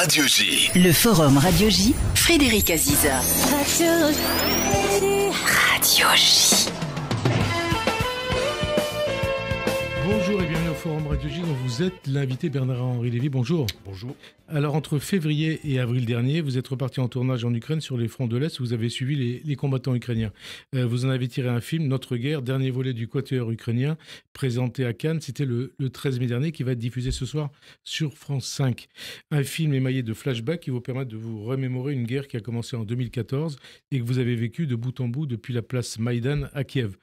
Radio J. Le forum Radio J, Frédéric Aziza. Radio J. Bonjour et bienvenue au Forum Radio J dont vous êtes l'invité Bernard-Henri Lévy. Bonjour. Bonjour. Alors entre février et avril dernier, vous êtes reparti en tournage en Ukraine sur les fronts de l'Est. Vous avez suivi les combattants ukrainiens. Vous en avez tiré un film, Notre guerre, dernier volet du Quatuor ukrainien, présenté à Cannes. C'était le 13 mai dernier, qui va être diffusé ce soir sur France 5. Un film émaillé de flashbacks qui vous permettent de vous remémorer une guerre qui a commencé en 2014 et que vous avez vécue de bout en bout depuis la place Maïdan à Kiev.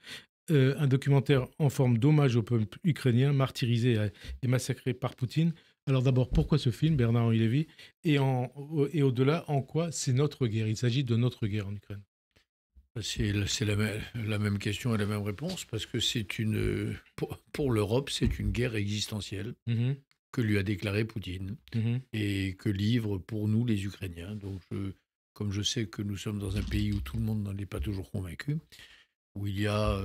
Un documentaire en forme d'hommage au peuple ukrainien martyrisé et massacré par Poutine. Alors d'abord, pourquoi ce film, Bernard-Henri Lévy, et au-delà, en quoi c'est notre guerre? Il s'agit de notre guerre en Ukraine. C'est la même question et la même réponse, parce que pour l'Europe, c'est une guerre existentielle que lui a déclarée Poutine et que livrent pour nous les Ukrainiens. Donc, comme je sais que nous sommes dans un pays où tout le monde n'en est pas toujours convaincu, où il y a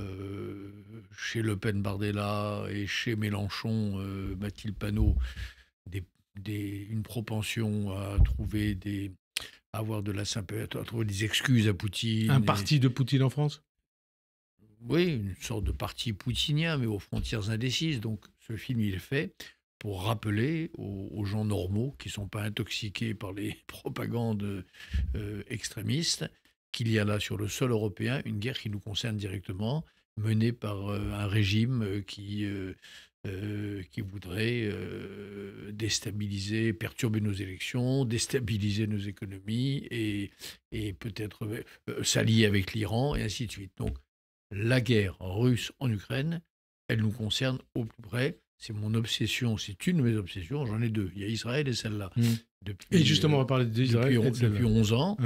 chez Le Pen Bardella et chez Mélenchon Mathilde Panot une propension à trouver avoir de la sympathie, à trouver des excuses à Poutine. Un parti de Poutine en France ? Oui, une sorte de parti poutinien, mais aux frontières indécises. Donc ce film, il est fait pour rappeler aux gens normaux qui ne sont pas intoxiqués par les propagandes extrémistes qu'il y a là, sur le sol européen, une guerre qui nous concerne directement, menée par un régime qui voudrait déstabiliser, perturber nos élections, déstabiliser nos économies et peut-être s'allier avec l'Iran, et ainsi de suite. Donc, la guerre russe en Ukraine, elle nous concerne au plus près. C'est mon obsession, c'est une de mes obsessions, j'en ai deux. Il y a Israël et celle-là. Et justement, on va parler d'Israël. Depuis 11 ans.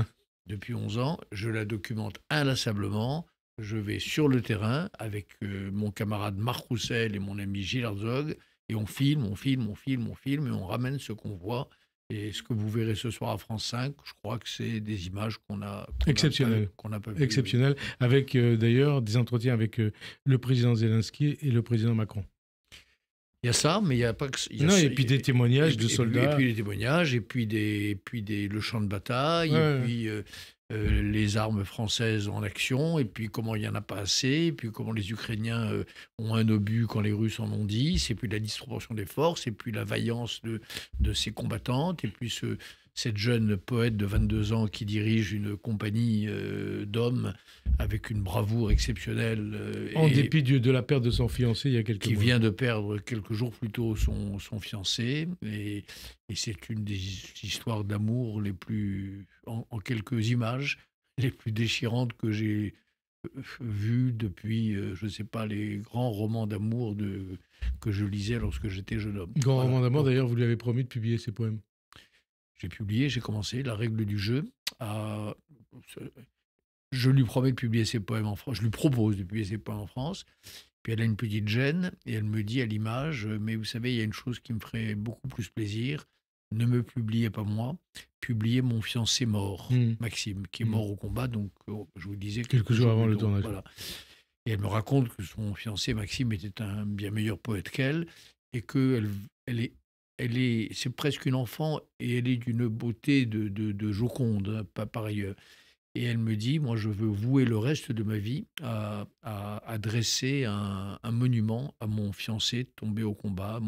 Depuis 11 ans, je la documente inlassablement. Je vais sur le terrain avec mon camarade Marc Roussel et mon ami Gilles Herzog, et on filme, et on ramène ce qu'on voit. Et ce que vous verrez ce soir à France 5, je crois que c'est des images qu'on a pas vues. Exceptionnel, avec d'ailleurs des entretiens avec le président Zelensky et le président Macron. Il y a ça, mais il n'y a pas que... et puis des témoignages de soldats. Et puis des témoignages, et puis le champ de bataille, et puis les armes françaises en action, et puis comment il n'y en a pas assez, et puis comment les Ukrainiens ont un obus quand les Russes en ont 10, et puis la disproportion des forces, et puis la vaillance de ces combattantes, et puis cette jeune poète de 22 ans qui dirige une compagnie d'hommes avec une bravoure exceptionnelle. En dépit de la perte de son fiancé il y a quelques mois. Qui vient de perdre quelques jours plus tôt son fiancé. Et c'est une des histoires d'amour les plus, en quelques images, les plus déchirantes que j'ai vues depuis, je ne sais pas, les grands romans d'amour que je lisais lorsque j'étais jeune homme. Grand roman d'amour, d'ailleurs, vous lui avez promis de publier ses poèmes. J'ai commencé La règle du jeu. Je lui promets de publier ses poèmes en France. Je lui propose de publier ses poèmes en France. Puis elle a une petite gêne et elle me dit à l'image, mais vous savez, il y a une chose qui me ferait beaucoup plus plaisir. Ne me publiez pas moi, publiez mon fiancé mort, Maxime, qui est mort au combat. Donc, je vous disais quelques jours avant le tournage. Voilà. Et elle me raconte que son fiancé Maxime était un bien meilleur poète qu'elle et c'est presque une enfant et elle est d'une beauté de Joconde, pas par ailleurs. Et elle me dit, moi je veux vouer le reste de ma vie à dresser un monument à mon fiancé tombé au combat,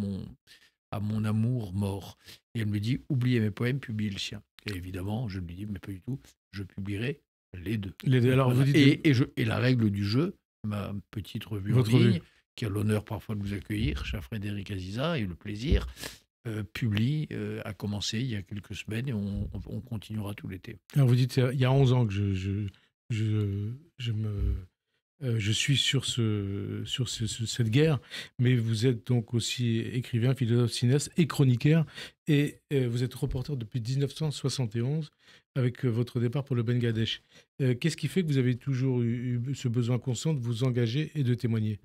à mon amour mort. Et elle me dit, oubliez mes poèmes, publiez le sien. Et évidemment, je lui dis, mais pas du tout, je publierai les deux. Alors, voilà. vous dites... et la règle du jeu, ma petite revue en ligne, qui a l'honneur parfois de vous accueillir, cher Frédéric Aziza, et le plaisir, a commencé il y a quelques semaines et on continuera tout l'été. Alors vous dites, il y a 11 ans que je suis sur cette guerre, mais vous êtes donc aussi écrivain, philosophe, cinéaste et chroniqueur, et vous êtes reporter depuis 1971 avec votre départ pour le Bangladesh. Qu'est-ce qui fait que vous avez toujours eu ce besoin constant de vous engager et de témoigner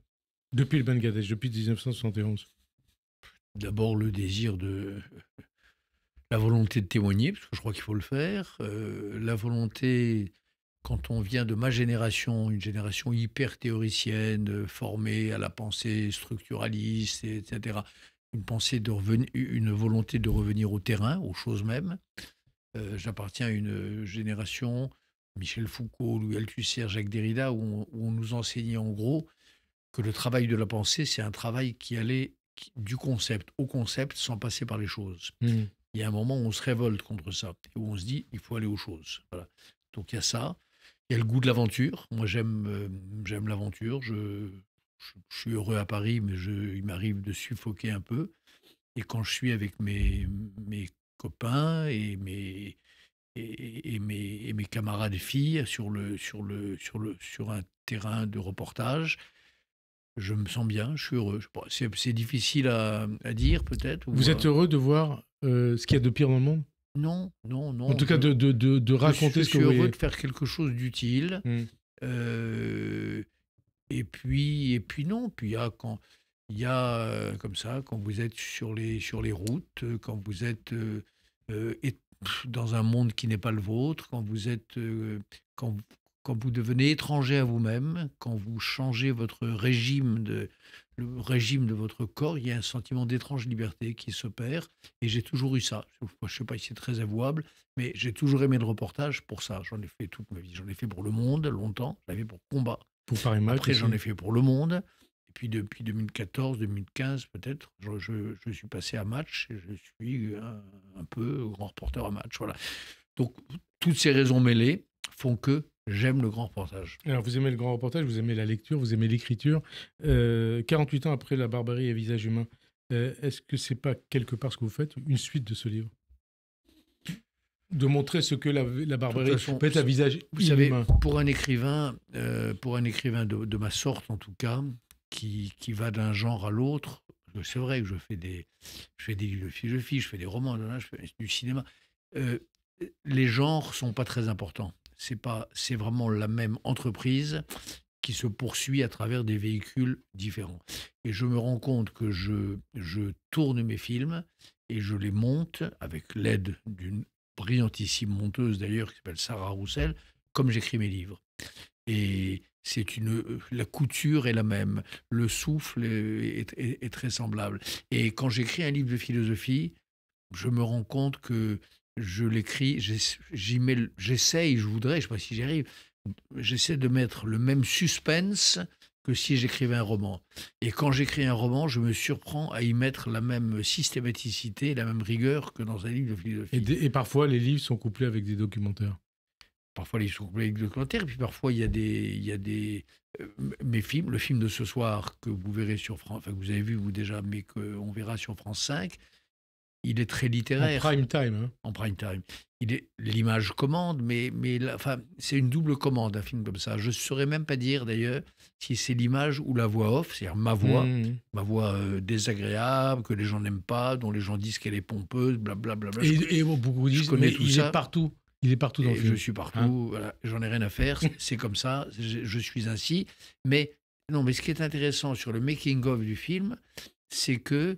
depuis le Bangladesh, depuis 1971 ? D'abord, le désir la volonté de témoigner, parce que je crois qu'il faut le faire. La volonté, quand on vient de ma génération, une génération hyper théoricienne, formée à la pensée structuraliste, etc., pensée une volonté de revenir au terrain, aux choses mêmes. J'appartiens à une génération, Michel Foucault, Louis Althusser, Jacques Derrida, où on nous enseignait en gros que le travail de la pensée, c'est un travail qui allait du concept au concept sans passer par les choses. Il y a un moment où on se révolte contre ça, et où on se dit il faut aller aux choses. Voilà. Donc il y a ça. Il y a le goût de l'aventure. Moi, j'aime l'aventure. Je suis heureux à Paris, mais il m'arrive de suffoquer un peu. Et quand je suis avec mes copains et mes camarades filles sur un terrain de reportage, je me sens bien, je suis heureux. C'est difficile à dire, peut-être. Vous êtes heureux de voir ce qu'il y a de pire dans le monde ? Non. En tout cas, de raconter ce que vous voyez. Je suis heureux de faire quelque chose d'utile. Et puis non. Puis il y a comme ça, quand vous êtes sur les routes, quand vous êtes dans un monde qui n'est pas le vôtre, quand vous êtes quand vous devenez étranger à vous-même, quand vous changez le régime de votre corps, il y a un sentiment d'étrange liberté qui s'opère. Et j'ai toujours eu ça. Je ne sais pas si c'est très avouable, mais j'ai toujours aimé le reportage pour ça. J'en ai fait toute ma vie. J'en ai fait pour Le Monde longtemps. Je l'ai fait pour Combat. Pour Paris Match. Après, j'en ai fait pour Le Monde. Et puis depuis 2014, 2015 peut-être, je suis passé à Match. Et je suis un peu grand reporter à Match. Voilà. Donc, toutes ces raisons mêlées font que j'aime le grand reportage. Alors, vous aimez le grand reportage, vous aimez la lecture, vous aimez l'écriture. 48 ans après La Barbarie à visage humain, est-ce que c'est pas quelque part ce que vous faites, une suite de ce livre ? De montrer ce que la barbarie peut être à visage vous savez, humain. Pour un écrivain de ma sorte en tout cas, qui va d'un genre à l'autre, c'est vrai que je fais des livres de philosophie, je fais des romans, je fais du cinéma. Les genres sont pas très importants. C'est vraiment la même entreprise qui se poursuit à travers des véhicules différents. Et je me rends compte que je tourne mes films et je les monte avec l'aide d'une brillantissime monteuse d'ailleurs qui s'appelle Sarah Roussel, comme j'écris mes livres. Et la couture est la même, le souffle est très semblable. Et quand j'écris un livre de philosophie, je me rends compte que je l'écris, j'essaye, je voudrais, je ne sais pas si j'y arrive, j'essaie de mettre le même suspense que si j'écrivais un roman. Et quand j'écris un roman, je me surprends à y mettre la même systématicité, la même rigueur que dans un livre de philosophie. Et parfois, les livres sont couplés avec des documentaires. Parfois, les livres sont couplés avec des documentaires, et puis parfois, il y a des mes films, le film de ce soir que vous verrez sur France, enfin que vous avez vu vous déjà, mais qu'on verra sur France 5, il est très littéraire. En prime time. Hein. En prime time. L'image commande, mais c'est une double commande, un film comme ça. Je ne saurais même pas dire, d'ailleurs, si c'est l'image ou la voix off, c'est-à-dire ma voix désagréable, que les gens n'aiment pas, dont les gens disent qu'elle est pompeuse, blablabla. Et beaucoup disent qu'il est partout. Il est partout dans le film. Je suis partout, voilà, j'en ai rien à faire, c'est comme ça, je suis ainsi. Mais ce qui est intéressant sur le making-of du film, c'est que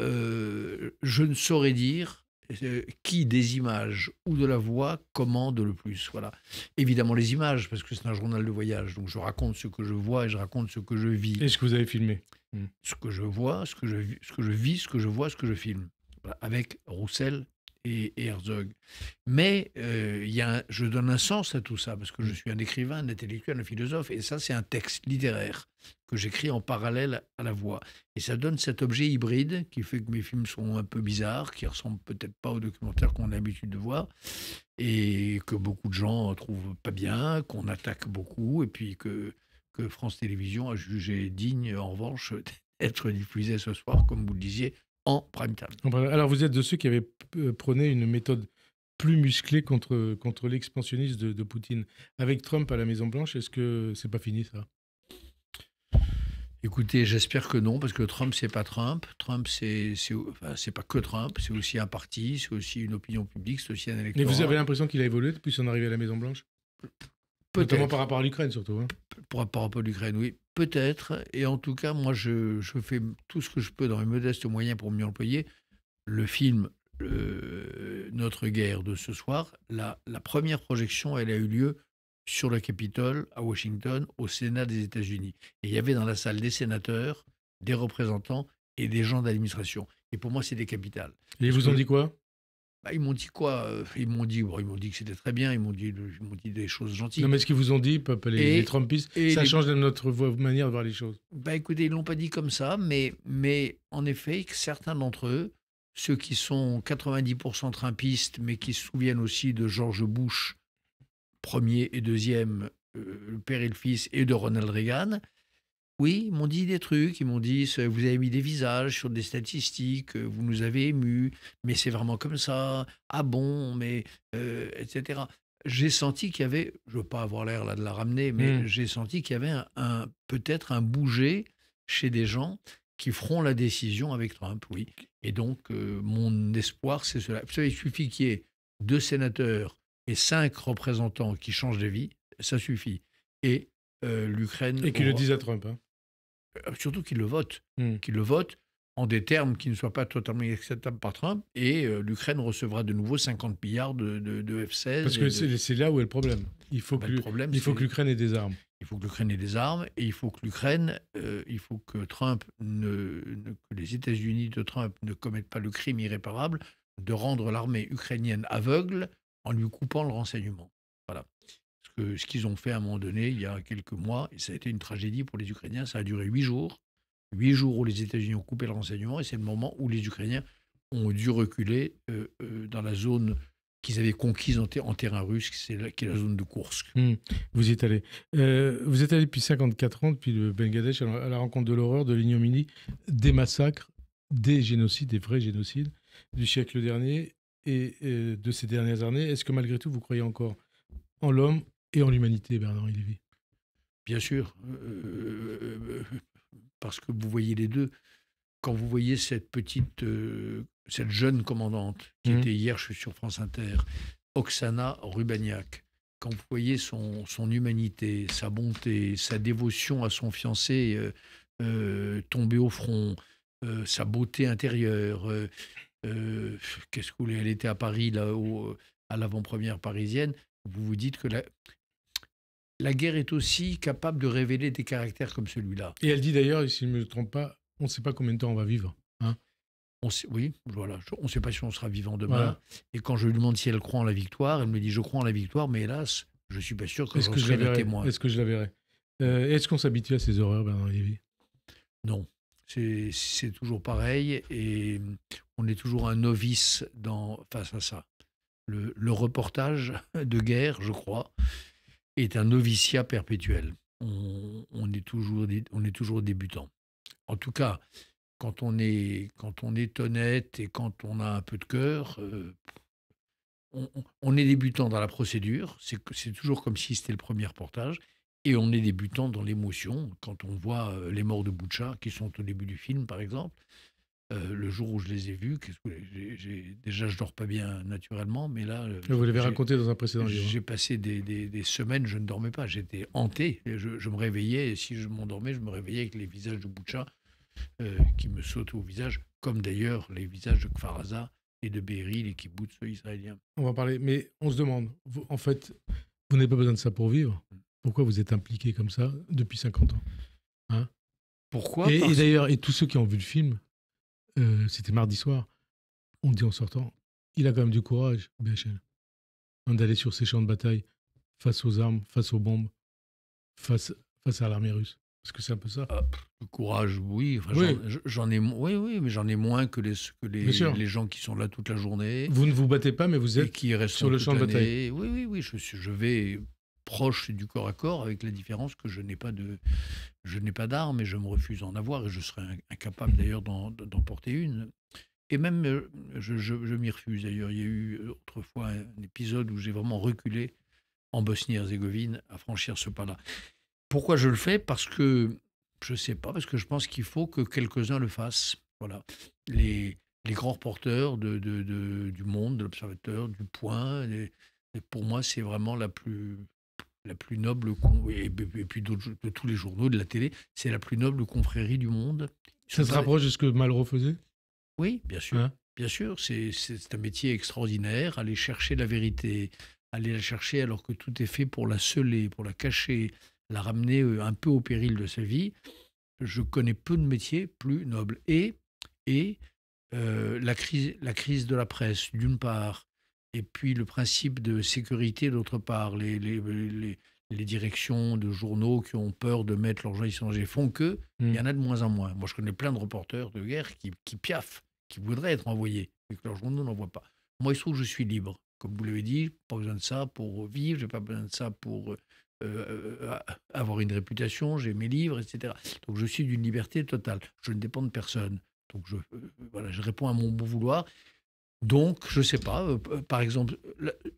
je ne saurais dire qui des images ou de la voix commande le plus. Voilà. Évidemment les images, parce que c'est un journal de voyage, donc je raconte ce que je vois et je raconte ce que je vis. Et ce que vous avez filmé. Ce que je vois, ce que je vis, ce que je vois, ce que je filme. Voilà. Avec Roussel et Herzog. Mais je donne un sens à tout ça, parce que je suis un écrivain, un intellectuel, un philosophe, et ça, c'est un texte littéraire que j'écris en parallèle à la voix. Et ça donne cet objet hybride qui fait que mes films sont un peu bizarres, qui ressemblent peut-être pas aux documentaires qu'on a l'habitude de voir, et que beaucoup de gens trouvent pas bien, qu'on attaque beaucoup, et puis que France Télévisions a jugé digne, en revanche, d'être diffusé ce soir, comme vous le disiez, en prime time. Alors, vous êtes de ceux qui avaient prôné une méthode plus musclée contre l'expansionnisme de Poutine. Avec Trump à la Maison-Blanche, est-ce que c'est pas fini, ça ? Écoutez, j'espère que non, parce que Trump, c'est pas Trump. Trump, c'est pas que Trump, c'est aussi un parti, c'est aussi une opinion publique, c'est aussi un électorat. Mais vous avez l'impression qu'il a évolué depuis son arrivée à la Maison-Blanche ? Notamment par rapport à l'Ukraine, surtout. Hein. Par rapport à l'Ukraine, oui. Peut-être. Et en tout cas, moi, je fais tout ce que je peux dans mes modestes moyens pour mieux employer. Le film Notre guerre de ce soir, la première projection, elle a eu lieu sur le Capitole, à Washington, au Sénat des États-Unis. Et il y avait dans la salle des sénateurs, des représentants et des gens d'administration. Et pour moi, c'est des capitales. Et ils vous ont dit quoi? Ils m'ont dit quoi? Ils m'ont dit que c'était très bien, ils m'ont dit des choses gentilles. Non, mais ce qu'ils vous ont dit, les Trumpistes, ça change notre manière de voir les choses. Écoutez, ils ne l'ont pas dit comme ça, mais en effet, certains d'entre eux, ceux qui sont 90% trumpistes, mais qui se souviennent aussi de George Bush, premier et deuxième, le père et le fils, et de Ronald Reagan, oui, ils m'ont dit des trucs, ils m'ont dit « vous avez mis des visages sur des statistiques, vous nous avez émus, mais c'est vraiment comme ça, ah bon, mais… etc. » J'ai senti qu'il y avait, je ne veux pas avoir l'air là de la ramener, mais j'ai senti qu'il y avait peut-être un bouger chez des gens qui feront la décision avec Trump, oui. Et donc, mon espoir, c'est cela. Vous savez, il suffit qu'il y ait 2 sénateurs et 5 représentants qui changent de vie, ça suffit. Et l'Ukraine… Et qu'ils le disent à Trump. Hein. Surtout qu'ils le votent. Qu'ils le votent en des termes qui ne soient pas totalement acceptables par Trump. Et l'Ukraine recevra de nouveau 50 milliards de F-16. Parce que c'est là où est le problème. Il faut que l'Ukraine ait des armes. Il faut que l'Ukraine ait des armes. Et il faut que l'Ukraine… il faut que Trump que les États-Unis de Trump ne commettent pas le crime irréparable de rendre l'armée ukrainienne aveugle en lui coupant le renseignement. Voilà. Ce qu'ils ont fait à un moment donné, il y a quelques mois, et ça a été une tragédie pour les Ukrainiens, ça a duré 8 jours. 8 jours où les États-Unis ont coupé le renseignement, et c'est le moment où les Ukrainiens ont dû reculer dans la zone qu'ils avaient conquise en terrain russe, qui est la zone de Koursk. Vous y êtes allé. Vous êtes allé depuis 54 ans, depuis le Bangladesh, à la rencontre de l'horreur, de l'ignominie, des massacres, des génocides, des vrais génocides du siècle dernier et de ces dernières années. Est-ce que malgré tout, vous croyez encore en l'homme et en l'humanité, Bernard Lévy? Bien sûr, parce que vous voyez les deux. Quand vous voyez cette jeune commandante qui était hier, je suis sur France Inter, Oksana Rubaniak, quand vous voyez son humanité, sa bonté, sa dévotion à son fiancé tombé au front, sa beauté intérieure, qu'est-ce que vous voulez, elle était à Paris, là, à l'avant-première parisienne, vous vous dites que la guerre est aussi capable de révéler des caractères comme celui-là. Et elle dit d'ailleurs, si je ne me trompe pas, on ne sait pas combien de temps on va vivre. Hein, oui, voilà. On ne sait pas si on sera vivant demain. Voilà. Et quand je lui demande si elle croit en la victoire, elle me dit « je crois en la victoire, mais hélas, je ne suis pas sûr que je serai le témoin. » Est-ce que je la verrai? Est-ce qu'on s'habitue à ces horreurs, Bernard Lévy? Non. C'est toujours pareil et on est toujours un novice face à ça. Le reportage de guerre, je crois, est un noviciat perpétuel. On est toujours débutant. En tout cas, quand on est honnête et quand on a un peu de cœur, on est débutant dans la procédure. C'est toujours comme si c'était le premier reportage. Et on est débutant dans l'émotion. Quand on voit les morts de Boutcha, qui sont au début du film, par exemple, le jour où je les ai vus, déjà je dors pas bien naturellement, mais là… Vous l'avez raconté dans un précédent livre. J'ai passé des semaines, je ne dormais pas, j'étais hanté. Je me réveillais, et si je m'endormais, je me réveillais avec les visages de Boutcha qui me sautent au visage, comme d'ailleurs les visages de Kfar Aza et de Be'eri, les kibboutz israéliens. On va parler, mais on se demande, en fait, vous n'avez pas besoin de ça pour vivre. Pourquoi vous êtes impliqué comme ça depuis 50 ans, hein? Pourquoi? Et d'ailleurs, et tous ceux qui ont vu le film, c'était mardi soir, on dit en sortant, il a quand même du courage, BHL, d'aller sur ces champs de bataille, face aux armes, face aux bombes, face à l'armée russe. Parce que c'est un peu ça. Le courage, oui. Enfin, oui. J'en ai, oui, mais j'en ai moins que les gens qui sont là toute la journée. Vous ne vous battez pas, mais vous êtes qui restent sur le champ de bataille. Oui. Je vais proche du corps à corps, avec la différence que je n'ai pas d'armes et je me refuse à en avoir et je serais incapable d'ailleurs d'en porter une. Et même, je m'y refuse d'ailleurs. Il y a eu autrefois un épisode où j'ai vraiment reculé en Bosnie-Herzégovine à franchir ce pas-là. Pourquoi je le fais? Parce que, je ne sais pas, parce que je pense qu'il faut que quelques-uns le fassent. Voilà. Les grands reporters du Monde, de l'Observateur, du Point, pour moi, c'est vraiment la plus noble, et puis de tous les journaux, de la télé, c'est la plus noble confrérie du monde. Ça se rapproche de ce que Malraux faisait? Oui, bien sûr. Hein? Bien sûr, c'est un métier extraordinaire, aller chercher la vérité, aller la chercher alors que tout est fait pour la sceller, pour la cacher, la ramener un peu au péril de sa vie. Je connais peu de métiers plus nobles. Et et la crise de la presse, d'une part, et puis le principe de sécurité, d'autre part, les directions de journaux qui ont peur de mettre leurs gens étrangers font que il y en a de moins en moins. Moi, je connais plein de reporters de guerre qui piaffent, qui voudraient être envoyés, et que leurs journaux n'envoient pas. Moi, il se trouve que je suis libre. Comme vous l'avez dit, pas besoin de ça pour vivre, j'ai pas besoin de ça pour avoir une réputation, j'ai mes livres, etc. Donc, je suis d'une liberté totale. Je ne dépends de personne. Donc, voilà, je réponds à mon bon vouloir. Donc, je ne sais pas, par exemple,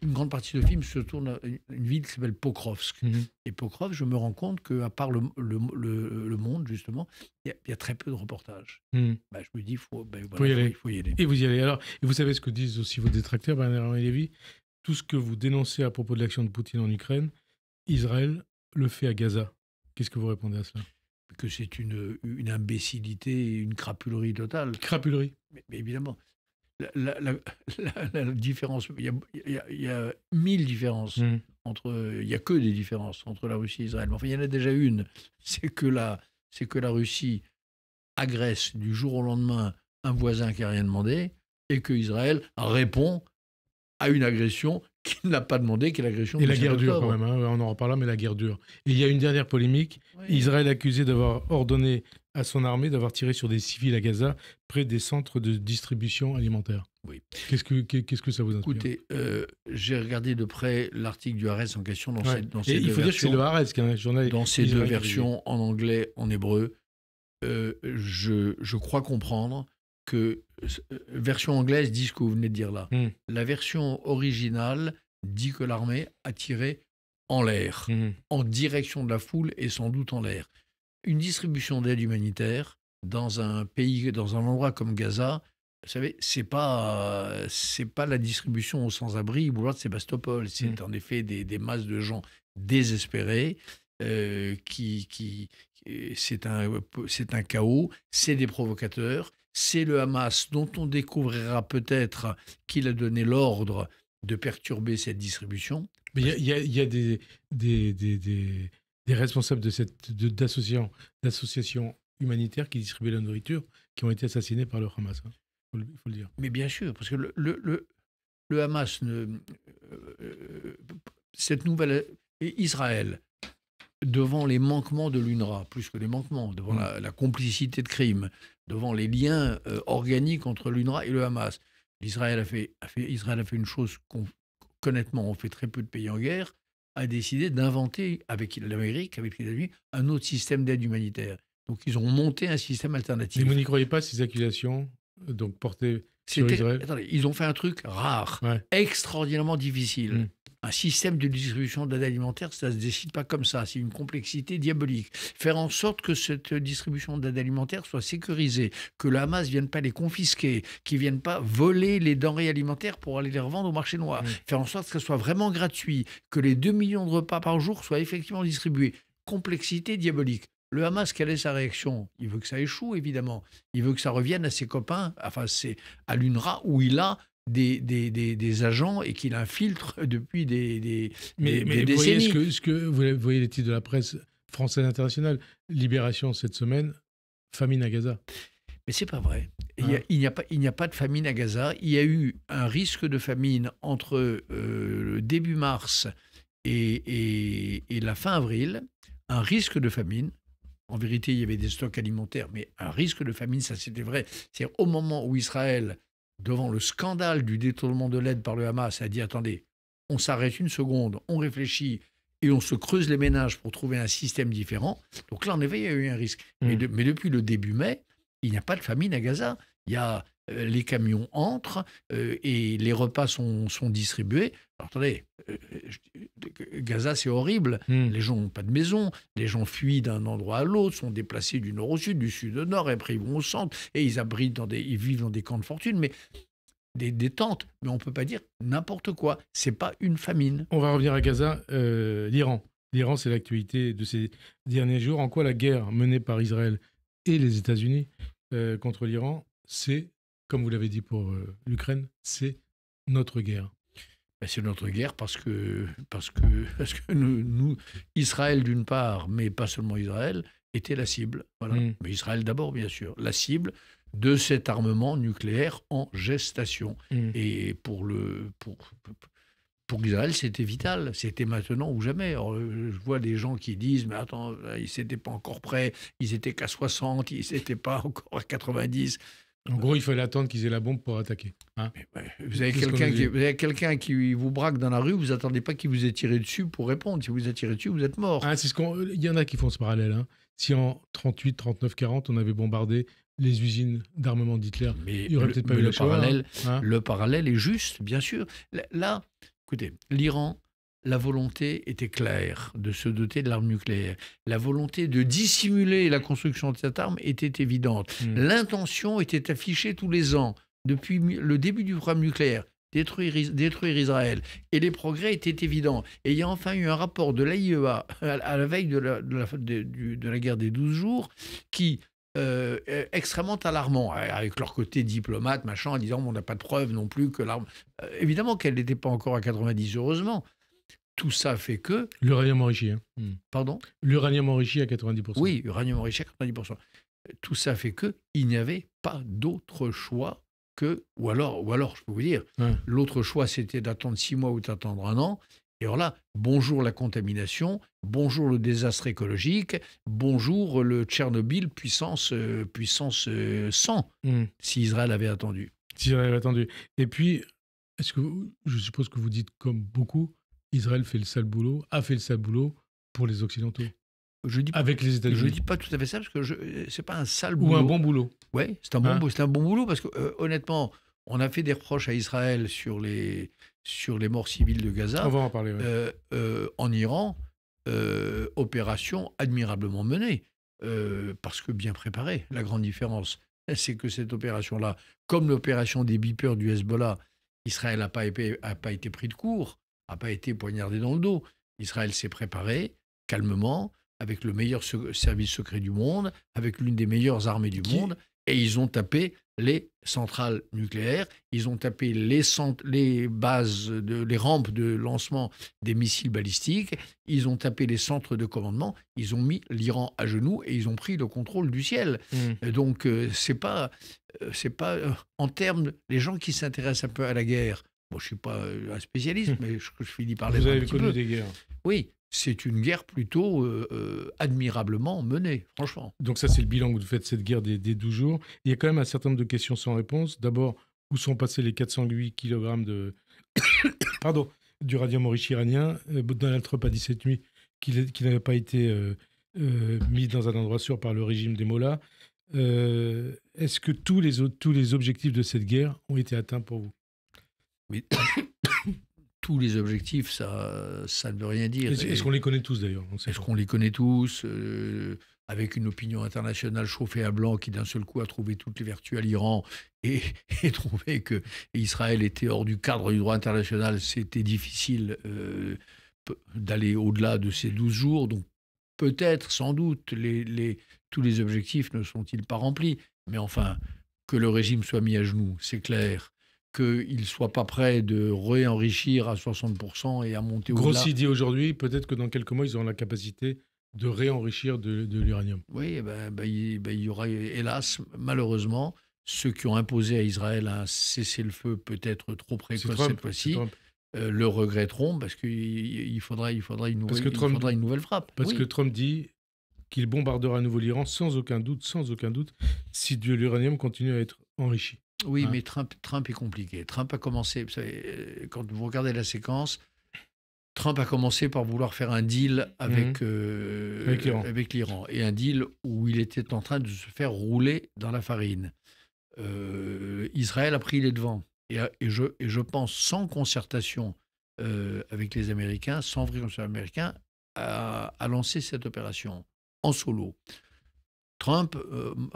une grande partie du film se tourne à une ville qui s'appelle Pokrovsk. Et Pokrovsk, je me rends compte qu'à part le Monde, justement, il y a très peu de reportages. Je me dis, il faut y aller. Et vous y allez. Alors, et vous savez ce que disent aussi vos détracteurs, Bernard-Henri Lévy, tout ce que vous dénoncez à propos de l'action de Poutine en Ukraine, Israël le fait à Gaza. Qu'est-ce que vous répondez à cela? Que c'est une imbécilité, une crapulerie totale. Crapulerie. Mais évidemment. La différence, il y a 1000 différences il n'y a que des différences entre la Russie et Israël. Enfin, il y en a déjà une, c'est que la Russie agresse du jour au lendemain un voisin qui n'a rien demandé et que Israël répond à une agression qu'il n'a pas demandé, qui est l'agression. Et la guerre dure quand même, hein, on en reparlera, mais la guerre dure. Et il y a une dernière polémique, Israël accusé d'avoir ordonné à son armée d'avoir tiré sur des civils à Gaza, près des centres de distribution alimentaire. Oui. Qu'est-ce que ça vous inspire? Écoutez, j'ai regardé de près l'article du Haaretz en question dans ces deux il faut dire que c'est le Haaretz qui est un journal. Dans ces deux versions, en anglais, en hébreu, je crois comprendre que version anglaise dit ce que vous venez de dire là. La version originale dit que l'armée a tiré en l'air, en direction de la foule et sans doute en l'air. Une distribution d'aide humanitaire dans un pays, dans un endroit comme Gaza, vous savez, c'est pas la distribution aux sans-abri, boulevard de Sébastopol. C'est en effet des masses de gens désespérés c'est un chaos, c'est des provocateurs, c'est le Hamas dont on découvrira peut-être qu'il a donné l'ordre de perturber cette distribution. Mais il y a des responsables d'associations humanitaires qui distribuaient la nourriture qui ont été assassinés par le Hamas. Hein. Il faut le dire. Mais bien sûr, parce que le Hamas, cette nouvelle Israël, devant les manquements de l'UNRWA, plus que les manquements, devant la complicité de crimes, devant les liens organiques entre l'UNRWA et le Hamas, Israël a fait une chose qu'honnêtement, on fait très peu de pays en guerre, a décidé d'inventer, avec l'Amérique, avec les États-Unis, un autre système d'aide humanitaire. Donc, ils ont monté un système alternatif. Mais vous n'y croyez pas, ces accusations portées sur Israël? Attendez, ils ont fait un truc rare, extraordinairement difficile. Un système de distribution d'aide alimentaire, ça ne se décide pas comme ça. C'est une complexité diabolique. Faire en sorte que cette distribution d'aide alimentaire soit sécurisée, que le Hamas ne vienne pas les confisquer, qu'ils ne viennent pas voler les denrées alimentaires pour aller les revendre au marché noir. Faire en sorte que ce soit vraiment gratuit, que les 2 millions de repas par jour soient effectivement distribués. Complexité diabolique. Le Hamas, quelle est sa réaction? Il veut que ça échoue, évidemment. Il veut que ça revienne à ses copains, enfin, c'est à l'UNRWA où il a des agents et qu'il infiltre depuis des décennies. Vous voyez les titres de la presse française internationale. Libération cette semaine, famine à Gaza. Mais c'est pas vrai. Il n'y a pas de famine à Gaza. Il y a eu un risque de famine entre le début mars et la fin avril. Un risque de famine. En vérité, il y avait des stocks alimentaires, mais un risque de famine, ça c'était vrai. C'est au moment où Israël, devant le scandale du détournement de l'aide par le Hamas, a dit « Attendez, on s'arrête une seconde, on réfléchit et on se creuse les ménages pour trouver un système différent. » Donc là, en effet, il y a eu un risque. Mais depuis le début mai, il n'y a pas de famine à Gaza. Il y a les camions entrent et les repas sont distribués. Alors attendez, Gaza c'est horrible, les gens n'ont pas de maison, les gens fuient d'un endroit à l'autre, sont déplacés du nord au sud, du sud au nord, et après ils vont au centre, et ils vivent dans des camps de fortune, mais des tentes, mais on ne peut pas dire n'importe quoi, c'est pas une famine. On va revenir à Gaza, l'Iran. L'Iran, c'est l'actualité de ces derniers jours. En quoi la guerre menée par Israël et les États-Unis contre l'Iran, c'est, comme vous l'avez dit pour l'Ukraine, c'est notre guerre. C'est notre guerre parce que nous, Israël d'une part, mais pas seulement Israël, était la cible. Voilà. Mais Israël d'abord, bien sûr. La cible de cet armement nucléaire en gestation. Et pour Israël, c'était vital. C'était maintenant ou jamais. Alors, je vois des gens qui disent « Mais attends, ils n'étaient pas encore prêts. Ils n'étaient qu'à 60, ils n'étaient pas encore à 90. » En gros, il fallait attendre qu'ils aient la bombe pour attaquer. Hein, vous avez quelqu'un qui vous braque dans la rue, vous n'attendez pas qu'il vous ait tiré dessus pour répondre. Si vous êtes tiré dessus, vous êtes mort. Il y en a qui font ce parallèle. Hein. Si en 38, 39, 40, on avait bombardé les usines d'armement d'Hitler, il n'y aurait peut-être pas eu le parallèle est juste, bien sûr. Là, écoutez, l'Iran, la volonté était claire de se doter de l'arme nucléaire. La volonté de dissimuler la construction de cette arme était évidente. L'intention était affichée tous les ans, depuis le début du programme nucléaire. Détruire Israël. Et les progrès étaient évidents. Et il y a enfin eu un rapport de l'AIEA à la veille de la guerre des 12 jours qui extrêmement alarmant, avec leur côté diplomate, machin, en disant on n'a pas de preuve non plus que l'arme... évidemment qu'elle n'était pas encore à 90, heureusement. Tout ça fait que... L'uranium enrichi. Hein. Pardon ? L'uranium enrichi à 90%. Oui, l'uranium enrichi à 90%. Tout ça fait qu'il n'y avait pas d'autre choix que... Ou alors, je peux vous dire, l'autre choix, c'était d'attendre 6 mois ou d'attendre 1 an. Et alors là, bonjour la contamination, bonjour le désastre écologique, bonjour le Tchernobyl puissance 100, si Israël avait attendu. Si Israël avait attendu. Et puis, je suppose que vous dites comme beaucoup, Israël a fait le sale boulot pour les Occidentaux. Avec les États-Unis. Je ne dis pas tout à fait ça, parce que ce n'est pas un sale boulot. Ou un bon boulot. Oui, c'est un bon boulot, parce que honnêtement, on a fait des reproches à Israël sur les morts civiles de Gaza. On va en parler, en Iran, opération admirablement menée, parce que bien préparée. La grande différence, c'est que cette opération-là, comme l'opération des beepers du Hezbollah, Israël n'a pas été pris de court, n'a pas été poignardé dans le dos. Israël s'est préparé calmement, avec le meilleur service secret du monde, avec l'une des meilleures armées du monde, et ils ont tapé les centrales nucléaires, ils ont tapé les bases, les rampes de lancement des missiles balistiques, ils ont tapé les centres de commandement, ils ont mis l'Iran à genoux et ils ont pris le contrôle du ciel. Donc, c'est pas en termes, les gens qui s'intéressent un peu à la guerre, bon, je ne suis pas un spécialiste, mais je finis par Vous l'être un avez petit connu peu. des guerres. Oui. C'est une guerre plutôt admirablement menée, franchement. Donc ça, c'est le bilan que vous faites de cette guerre des 12 jours. Il y a quand même un certain nombre de questions sans réponse. D'abord, où sont passés les 408 kg d'uranium enrichi iranien ? Donald Trump a dit cette nuit qu'il n'avait pas été mis dans un endroit sûr par le régime des Mollahs. Est-ce que tous les objectifs de cette guerre ont été atteints pour vous ? Oui. Tous les objectifs, ça ne veut rien dire. Est-ce qu'on les connaît tous d'ailleurs ? Est-ce qu'on les connaît tous avec une opinion internationale chauffée à blanc qui d'un seul coup a trouvé toutes les vertus à l'Iran et trouvé qu'Israël était hors du cadre du droit international, c'était difficile d'aller au-delà de ces 12 jours. Donc peut-être, sans doute, tous les objectifs ne sont-ils pas remplis. Mais enfin, que le régime soit mis à genoux, c'est clair. Qu'il ne soit pas prêt de réenrichir à 60% et à monter au-delà. Grossi dit aujourd'hui, peut-être que dans quelques mois, ils auront la capacité de réenrichir de l'uranium. Oui, il y aura, hélas, malheureusement, ceux qui ont imposé à Israël un cessez-le-feu peut-être trop précoce cette fois-ci, le regretteront parce qu'il faudra une nouvelle frappe. Parce que Trump dit qu'il bombardera à nouveau l'Iran sans aucun doute, si l'uranium continue à être enrichi. Oui, mais Trump est compliqué. Trump a commencé, vous savez, quand vous regardez la séquence, Trump a commencé par vouloir faire un deal avec l'Iran. Et un deal où il était en train de se faire rouler dans la farine. Israël a pris les devants. Et je pense, sans concertation avec les Américains, sans vraie concertation américaine, a lancé cette opération en solo. Trump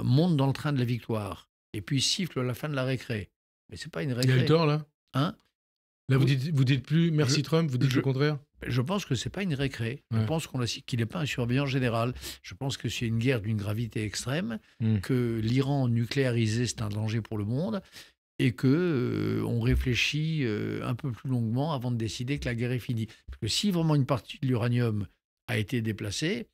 monte dans le train de la victoire. Et puis siffle à la fin de la récré. Mais c'est pas une récré. Il y a le tort, là ? Hein ? Là, vous dites plus merci Trump, vous dites le contraire ? Je pense que c'est pas une récré. Je pense qu'il n'est pas un surveillant général. Je pense que c'est une guerre d'une gravité extrême, que l'Iran nucléarisé, c'est un danger pour le monde, et qu'on réfléchit un peu plus longuement avant de décider que la guerre est finie. Parce que si vraiment une partie de l'uranium a été déplacée,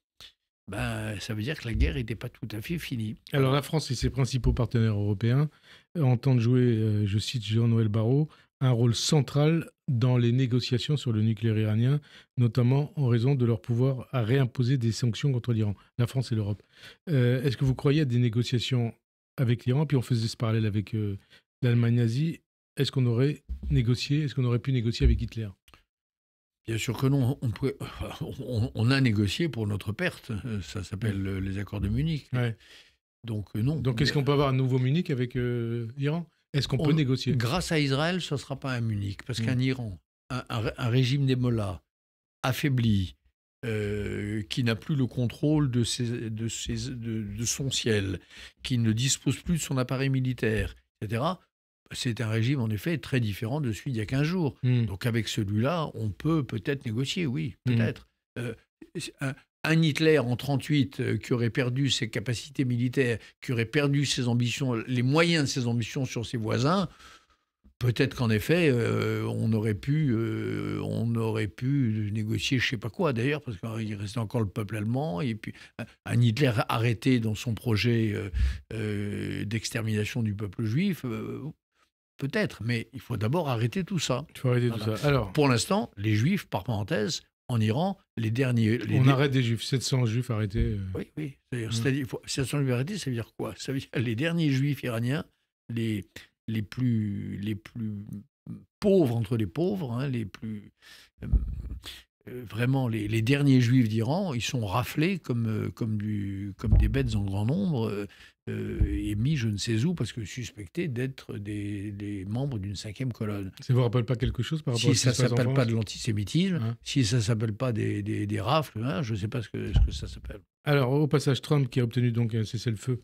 ça veut dire que la guerre n'était pas tout à fait finie. Alors la France et ses principaux partenaires européens entendent jouer, je cite Jean-Noël Barrot, un rôle central dans les négociations sur le nucléaire iranien, notamment en raison de leur pouvoir à réimposer des sanctions contre l'Iran, la France et l'Europe. Est-ce que vous croyez à des négociations avec l'Iran? Puis on faisait ce parallèle avec l'Allemagne nazie. Est-ce qu'on aurait pu négocier avec Hitler? Bien sûr que non. On a négocié pour notre perte. Ça s'appelle les accords de Munich. Ouais. Donc non. Donc est-ce qu'on peut avoir un nouveau Munich avec l'Iran? Est-ce qu'on peut négocier? Grâce à Israël, ce ne sera pas un Munich. Parce qu'un Iran, un régime des mollahs affaibli, qui n'a plus le contrôle de son ciel, qui ne dispose plus de son appareil militaire, etc., c'est un régime, en effet, très différent de celui d'il y a 15 jours. Donc, avec celui-là, on peut peut-être négocier, oui, peut-être. Un Hitler en 1938 qui aurait perdu ses capacités militaires, qui aurait perdu ses ambitions, les moyens de ses ambitions sur ses voisins, peut-être qu'en effet, on aurait pu négocier je ne sais pas quoi, d'ailleurs, parce qu'il restait encore le peuple allemand, et puis un Hitler arrêté dans son projet d'extermination du peuple juif, peut-être, mais il faut d'abord arrêter tout ça. Il faut arrêter tout ça. Alors, pour l'instant, les Juifs, par parenthèse, en Iran, les derniers... on arrête des Juifs, 700 Juifs arrêtés. Oui. C'est-à-dire, 700 Juifs arrêtés, ça veut dire quoi? Ça veut dire les derniers Juifs iraniens, les plus pauvres entre les pauvres, hein, les plus... vraiment, les derniers Juifs d'Iran, ils sont raflés comme des bêtes en grand nombre et mis je ne sais où parce que suspectés d'être des membres d'une 5e colonne. Ça ne vous rappelle pas quelque chose par rapport à si ça ne s'appelle pas de l'antisémitisme, si ça ne s'appelle pas des rafles, hein, je ne sais pas ce que ça s'appelle. Alors, au passage, Trump qui a obtenu donc un cessez-le-feu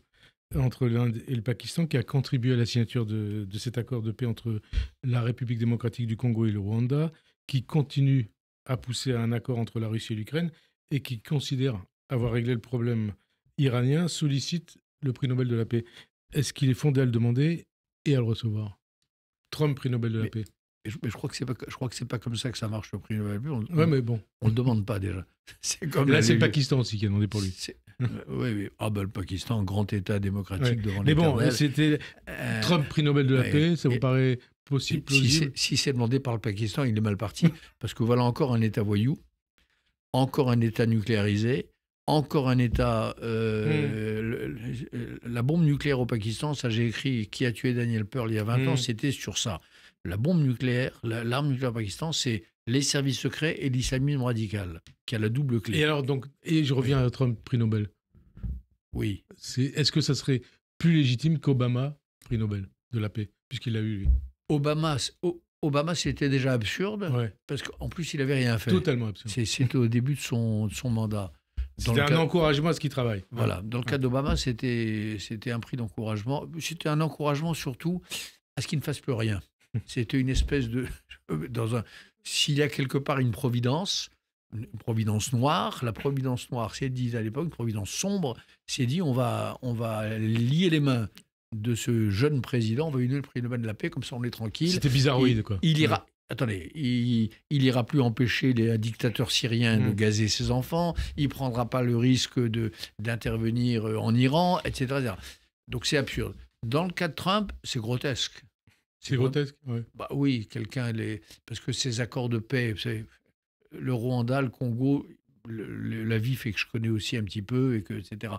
entre l'Inde et le Pakistan, qui a contribué à la signature de cet accord de paix entre la République démocratique du Congo et le Rwanda, qui continue à pousser à un accord entre la Russie et l'Ukraine et qui considère avoir réglé le problème iranien, sollicite le prix Nobel de la paix. Est-ce qu'il est fondé à le demander et à le recevoir? Trump, prix Nobel de la paix. Mais je crois que c'est pas comme ça que ça marche le prix Nobel de la paix. Ouais, mais bon. On le demande pas déjà. C'est comme là, c'est le Pakistan aussi qui a demandé pour lui. Oui. Ah ben le Pakistan, grand État démocratique devant mais l'éternel. Bon, c'était Trump, prix Nobel de la paix, ça vous paraît possible, plausible? Si c'est demandé par le Pakistan, il est mal parti, parce que voilà encore un État voyou, encore un État nucléarisé, encore un État... la bombe nucléaire au Pakistan, ça j'ai écrit Qui a tué Daniel Pearl il y a 20 ans, c'était sur ça. La bombe nucléaire, l'arme nucléaire au Pakistan, c'est les services secrets et l'islamisme radical, qui a la double clé. Et alors, et je reviens à Trump, prix Nobel. Oui. Est-ce que ça serait plus légitime qu'Obama, prix Nobel de la paix, puisqu'il l'a eu, lui? Obama, c'était déjà absurde, parce qu'en plus, il n'avait rien fait. Totalement absurde. C'était au début de son mandat. C'était un encouragement à ce qu'il travaille. Voilà. Dans le cas d'Obama, c'était un prix d'encouragement. C'était un encouragement surtout à ce qu'il ne fasse plus rien. C'était une espèce de... S'il y a quelque part une providence noire, la providence noire, c'est dit à l'époque, une providence sombre, c'est dit on va lier les mains de ce jeune président, on va lui donner le prix Nobel de la paix, comme ça on est tranquille. C'était bizarroïde, quoi. Il ira... Attendez, il ira plus empêcher un dictateur syrien de gazer ses enfants, il prendra pas le risque d'intervenir en Iran, etc. Donc c'est absurde. Dans le cas de Trump, c'est grotesque. C'est grotesque, Bah oui, parce que ces accords de paix, le Rwanda, le Congo, la vie fait que je connais aussi un petit peu, etc.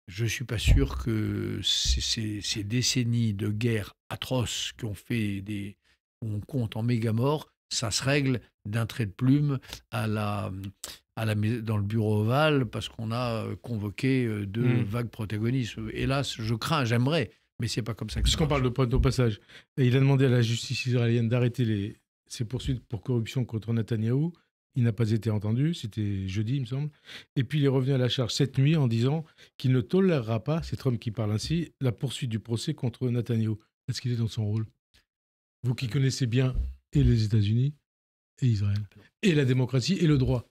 Je ne suis pas sûr que ces décennies de guerre atroces qui ont fait où on compte en méga morts, ça se règle d'un trait de plume dans le bureau ovale parce qu'on a convoqué deux vagues protagonistes. Hélas, je crains, j'aimerais, mais c'est pas comme ça que ça marche. Puisqu'on parle de pointe au passage, il a demandé à la justice israélienne d'arrêter ses poursuites pour corruption contre Netanyahou. Il n'a pas été entendu, c'était jeudi, il me semble. Et puis il est revenu à la charge cette nuit en disant qu'il ne tolérera pas, c'est Trump qui parle ainsi, la poursuite du procès contre Netanyahou. Est-ce qu'il est dans son rôle? Vous qui connaissez bien et les États-Unis et Israël, et la démocratie et le droit.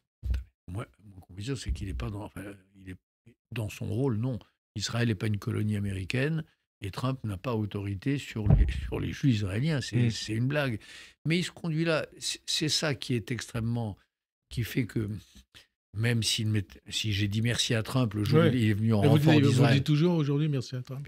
Moi, mon conviction, c'est qu'il n'est pas il est dans son rôle, non. Israël n'est pas une colonie américaine et Trump n'a pas autorité sur les Juifs israéliens. C'est une blague. Mais il se conduit là. C'est ça qui est extrêmement... qui fait que même si j'ai dit merci à Trump le jour où il est venu en renfort d'Israël. Vous dites toujours aujourd'hui merci à Trump.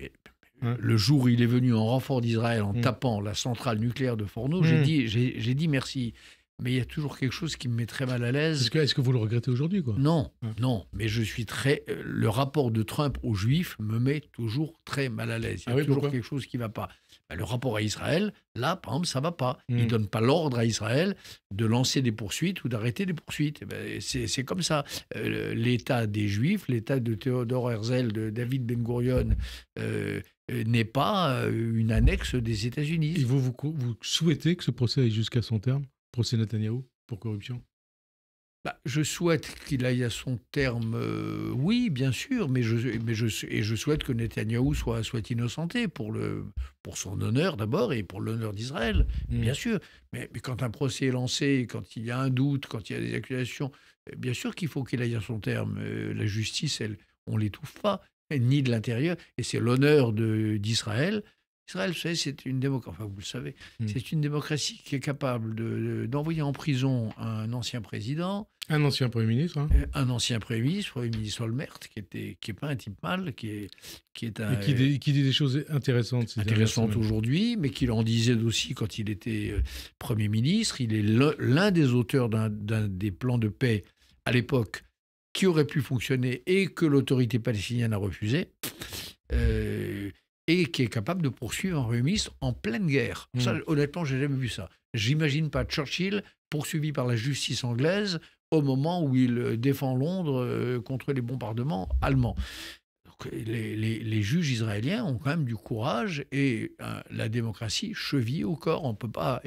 Le jour où il est venu en renfort d'Israël en tapant la centrale nucléaire de Forno, j'ai dit merci. Mais il y a toujours quelque chose qui me met très mal à l'aise. Est-ce que vous le regrettez aujourd'hui, quoi ? Non, non. Mais je suis le rapport de Trump aux Juifs me met toujours très mal à l'aise. Il y a toujours quelque chose qui ne va pas. Le rapport à Israël, là, par exemple, ça ne va pas. Il ne donne pas l'ordre à Israël de lancer des poursuites ou d'arrêter des poursuites. C'est comme ça. L'État des Juifs, l'État de Théodore Herzl, de David Ben Gurion, n'est pas une annexe des États-Unis. Et vous souhaitez que ce procès aille jusqu'à son terme ? Procès Netanyahou pour corruption ? Je souhaite qu'il aille à son terme, oui, bien sûr, mais je souhaite que Netanyahou soit innocenté pour son honneur d'abord et pour l'honneur d'Israël, bien sûr. Mais quand un procès est lancé, quand il y a un doute, quand il y a des accusations, bien sûr qu'il faut qu'il aille à son terme. La justice, on ne l'étouffe pas, ni de l'intérieur, et c'est l'honneur d'Israël. Israël, vous savez, c'est une démocratie, enfin vous le savez, c'est une démocratie qui est capable d'envoyer en prison un ancien président. Un ancien Premier ministre. Hein. Un ancien Premier ministre Olmert, qui est pas un type mal, qui est un... Et qui dit des choses intéressantes. Intéressantes aujourd'hui, mais qu'il en disait aussi quand il était Premier ministre. Il est l'un des auteurs d'un des plans de paix à l'époque qui aurait pu fonctionner et que l'autorité palestinienne a refusé. Et qui est capable de poursuivre un Premier ministre en pleine guerre. Ça, honnêtement, je n'ai jamais vu ça. J'imagine pas Churchill poursuivi par la justice anglaise au moment où il défend Londres contre les bombardements allemands. Donc, les juges israéliens ont quand même du courage et la démocratie chevillée au corps. On peut pas.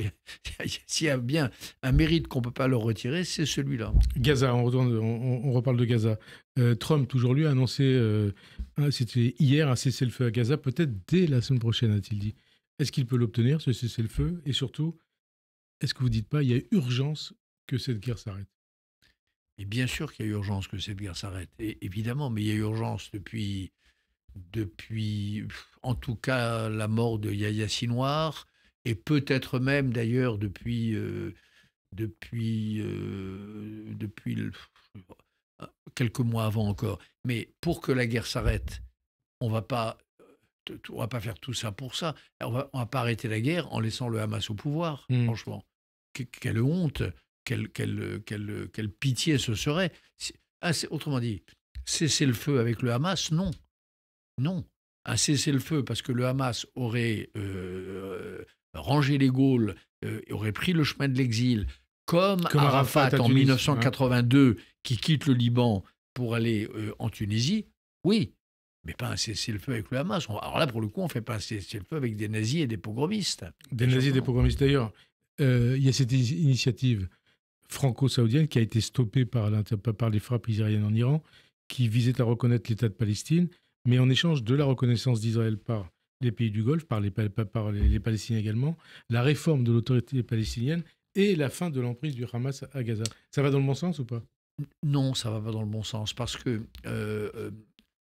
S'il y a bien un mérite qu'on ne peut pas leur retirer, c'est celui-là. Gaza, on reparle de Gaza. Trump, toujours lui, a annoncé, c'était hier, un cessez-le-feu à Gaza, peut-être dès la semaine prochaine, a-t-il dit. Est-ce qu'il peut l'obtenir, ce cessez-le-feu ? Et surtout, est-ce que vous ne dites pas qu'il y a urgence que cette guerre s'arrête ? Et bien sûr qu'il y a urgence que cette guerre s'arrête, évidemment, mais il y a urgence depuis en tout cas la mort de Yahya Sinwar, et peut-être même d'ailleurs depuis quelques mois avant encore. Mais pour que la guerre s'arrête, on va pas faire tout ça pour ça. On va pas arrêter la guerre en laissant le Hamas au pouvoir, franchement. Quelle honte, quelle pitié ce serait. Autrement dit, cesser le feu avec le Hamas, non. Non. Un cessez-le-feu parce que le Hamas aurait rangé les Gaules, aurait pris le chemin de l'exil, comme Arafat en 1982, qui quitte le Liban pour aller en Tunisie, oui, mais pas un cessez-le-feu avec le Hamas. Alors là, pour le coup, on ne fait pas un cessez-le-feu avec des nazis et des pogromistes. Des nazis et des pogromistes. D'ailleurs, il y a cette initiative franco-saoudienne qui a été stoppée par les frappes israéliennes en Iran, qui visait à reconnaître l'État de Palestine, mais en échange de la reconnaissance d'Israël par les pays du Golfe, par les Palestiniens également, la réforme de l'autorité palestinienne et la fin de l'emprise du Hamas à Gaza. Ça va dans le bon sens ou pas ? Non, ça ne va pas dans le bon sens, parce que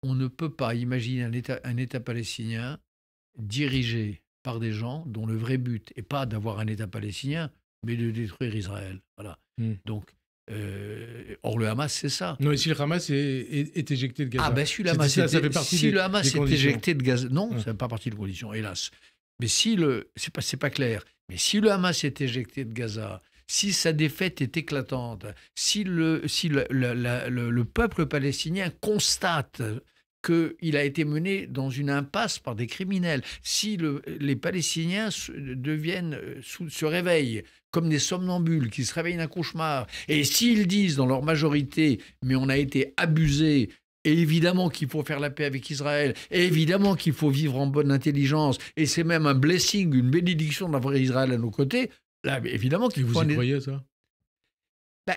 on ne peut pas imaginer un État palestinien dirigé par des gens dont le vrai but n'est pas d'avoir un État palestinien, mais de détruire Israël. Voilà. Donc, or le Hamas, c'est ça. Non, et si le Hamas est éjecté de Gaza. Ah ben si le Hamas est éjecté de Gaza, non, ça ne fait pas partie de conditions, hélas. Mais c'est pas clair. Mais si le Hamas est éjecté de Gaza, si sa défaite est éclatante, si le peuple palestinien constate qu'il a été mené dans une impasse par des criminels, si les Palestiniens se réveillent comme des somnambules qui se réveillent d'un cauchemar, et s'ils disent dans leur majorité « mais on a été abusés », et évidemment qu'il faut faire la paix avec Israël, et évidemment qu'il faut vivre en bonne intelligence, et c'est même un blessing, une bénédiction d'avoir Israël à nos côtés, là, évidemment qu'il faut... Vous y croyez, ça ?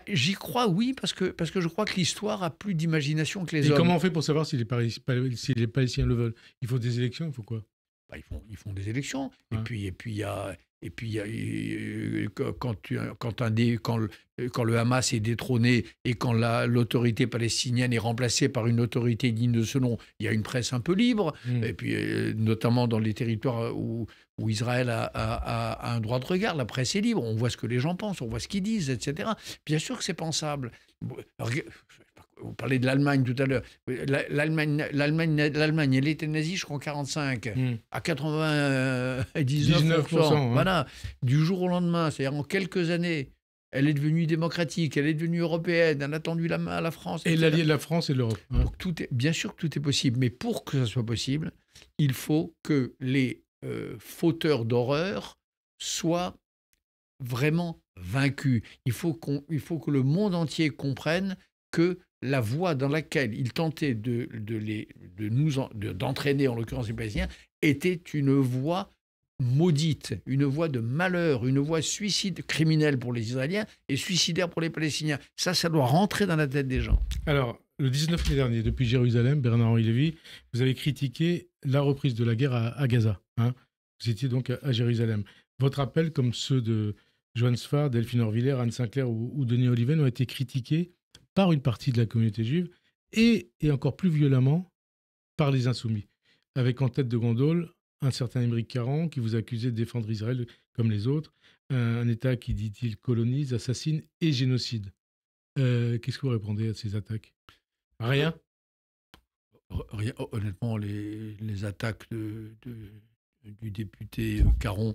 J'y crois, oui, parce que je crois que l'histoire a plus d'imagination que les hommes. Et comment on fait pour savoir si les Palestiniens le veulent ? Il faut des élections, il faut quoi ? ils font des élections. Et puis il y a quand le Hamas est détrôné et quand l'autorité palestinienne est remplacée par une autorité digne de ce nom, il y a une presse un peu libre. Et puis notamment dans les territoires où Israël a un droit de regard, la presse est libre. On voit ce que les gens pensent, on voit ce qu'ils disent, etc. Bien sûr que c'est pensable. Vous parlez de l'Allemagne tout à l'heure. L'Allemagne, elle était nazie jusqu'en 1945, à 99%. Voilà. Du jour au lendemain, c'est-à-dire en quelques années, elle est devenue démocratique, elle est devenue européenne, elle a tendu la main à la France. Et l'allié de la France et l'Europe. Donc bien sûr que tout est possible, mais pour que ça soit possible, il faut que les fauteurs d'horreur soient vraiment vaincus. Il faut que le monde entier comprenne que la voie dans laquelle il tentait d'entraîner, en l'occurrence les Palestiniens, était une voie maudite, une voie de malheur, une voie criminelle pour les Israéliens et suicidaire pour les Palestiniens. Ça doit rentrer dans la tête des gens. Alors, le 19 mai dernier, depuis Jérusalem, Bernard-Henri Lévy, vous avez critiqué la reprise de la guerre à Gaza. Vous étiez donc à Jérusalem. Votre appel, comme ceux de Johann Sfar, Delphine Orviller, Anne Sinclair ou Denis Oliven, ont été critiqués par une partie de la communauté juive et encore plus violemment par les insoumis, avec en tête de gondole un certain Émeric Caron qui vous accusait de défendre Israël comme les autres, un État qui, dit-il, colonise, assassine et génocide. Qu'est-ce que vous répondez à ces attaques ? Rien ? Rien. Honnêtement, les attaques du député Caron,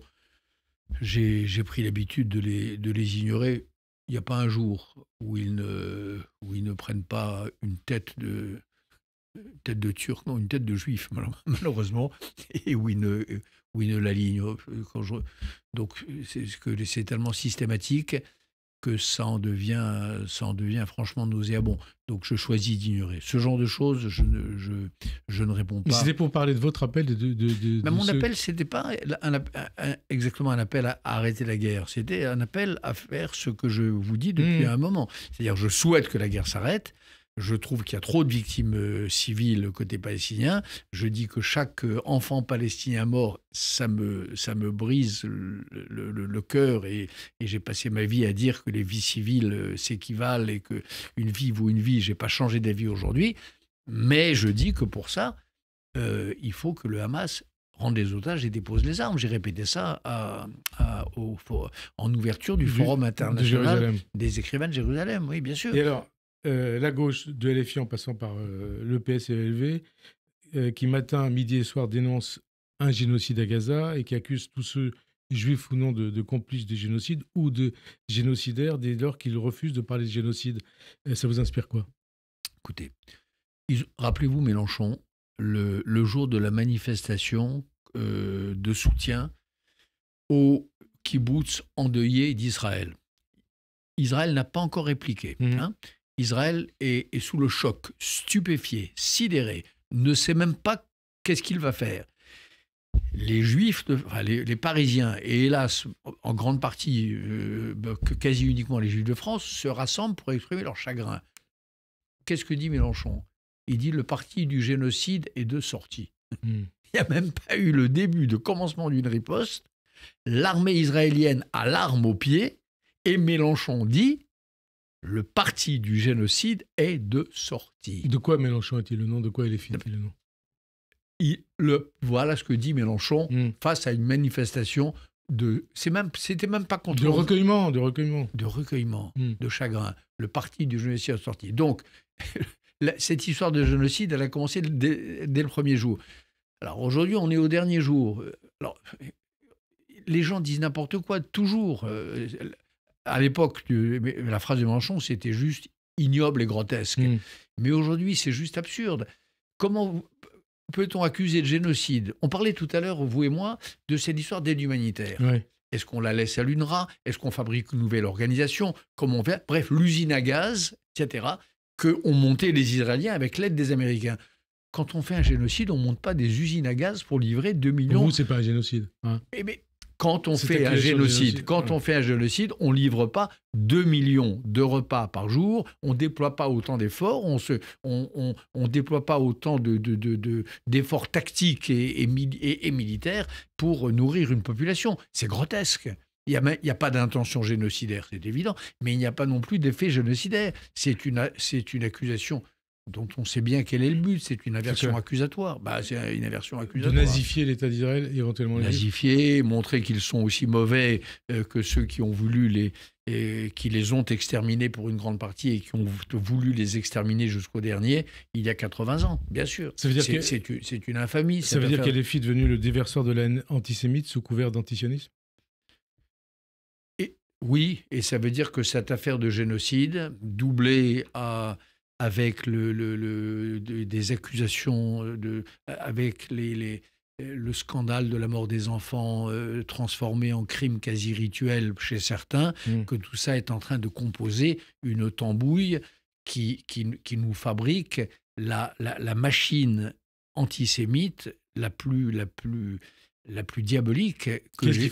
j'ai pris l'habitude de les ignorer. Il n'y a pas un jour où ils ne prennent pas une tête de Turc, non, une tête de Juif, malheureusement, et où ils ne l'alignent. Donc, c'est tellement systématique que ça en devient franchement nauséabond. Donc, je choisis d'ignorer. Ce genre de choses, je ne réponds pas. C'était pour parler de votre appel Mon appel, ce n'était pas exactement un appel à arrêter la guerre. C'était un appel à faire ce que je vous dis depuis un moment. C'est-à-dire, je souhaite que la guerre s'arrête. Je trouve qu'il y a trop de victimes civiles côté palestinien. Je dis que chaque enfant palestinien mort, ça me brise le cœur. Et j'ai passé ma vie à dire que les vies civiles s'équivalent et qu'une vie vaut une vie. Je n'ai pas changé d'avis aujourd'hui. Mais je dis que pour ça, il faut que le Hamas rende les otages et dépose les armes. J'ai répété ça en ouverture du Forum international des écrivains de Jérusalem. Oui, bien sûr. Et alors, la gauche de LFI en passant par le PS et LV, qui matin, midi et soir dénonce un génocide à Gaza et qui accuse tous ceux, juifs ou non, de complices des génocides ou de génocidaires dès lors qu'ils refusent de parler de génocide. Ça vous inspire quoi ? Écoutez, rappelez-vous Mélenchon, le jour de la manifestation de soutien au kibboutz endeuillé d'Israël. Israël n'a pas encore répliqué. Israël est sous le choc, stupéfié, sidéré, ne sait même pas qu'est-ce qu'il va faire. Les Juifs, les Parisiens, et hélas, en grande partie, quasi uniquement les Juifs de France, se rassemblent pour exprimer leur chagrin. Qu'est-ce que dit Mélenchon ? Il dit le parti du génocide est de sortie. Il n'y a même pas eu le début de commencement d'une riposte. L'armée israélienne a l'arme au pied et Mélenchon dit le parti du génocide est de sortie. De quoi Mélenchon est-il le nom ? De quoi LFI est-il le nom ? Voilà ce que dit Mélenchon face à une manifestation c'était même pas contre... De recueillement. De chagrin. Le parti du génocide est sorti. Donc, cette histoire de génocide, elle a commencé dès le premier jour. Alors, aujourd'hui, on est au dernier jour. Alors, les gens disent n'importe quoi, toujours. À l'époque, la phrase de Mélenchon, c'était juste ignoble et grotesque. Mais aujourd'hui, c'est juste absurde. Comment peut-on accuser de génocide ? On parlait tout à l'heure, vous et moi, de cette histoire d'aide humanitaire. Oui. Est-ce qu'on la laisse à l'UNRWA ? Est-ce qu'on fabrique une nouvelle organisation ? Comment on fait ? Bref, l'usine à gaz, etc., qu'ont monté les Israéliens avec l'aide des Américains. Quand on fait un génocide, on ne monte pas des usines à gaz pour livrer 2 millions... Pour vous, ce n'est pas un génocide. Mais Quand on fait un génocide, on livre pas 2 millions de repas par jour, on déploie pas autant d'efforts, on déploie pas autant d'efforts tactiques et militaires pour nourrir une population. C'est grotesque. Il n'y a pas d'intention génocidaire, c'est évident, mais il n'y a pas non plus d'effet génocidaire. C'est une accusation dont on sait bien quel est le but, c'est une aversion accusatoire. C'est une aversion accusatoire. De nazifier l'État d'Israël, éventuellement. Nazifier, montrer qu'ils sont aussi mauvais que ceux qui ont voulu qui les ont exterminés pour une grande partie et qui ont voulu les exterminer jusqu'au dernier, il y a 80 ans, bien sûr. C'est une infamie. Ça veut dire qu'elle est devenue le déversoir de la haine antisémite sous couvert d'antisionisme ? Oui, et ça veut dire que cette affaire de génocide, doublée avec des accusations, avec le scandale de la mort des enfants transformé en crime quasi rituel chez certains, que tout ça est en train de composer une tambouille qui nous fabrique la machine antisémite la plus diabolique que j'ai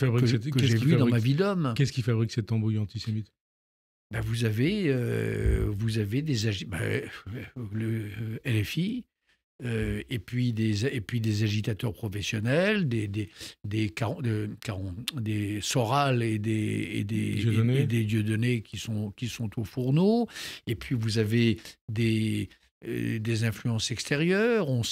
vue dans ma vie d'homme. Qu'est-ce qui fabrique cette tambouille antisémite ? Vous avez le LFI, et puis des agitateurs professionnels, des Soral et des Dieudonné qui sont au fourneau, et puis vous avez des influences extérieures. On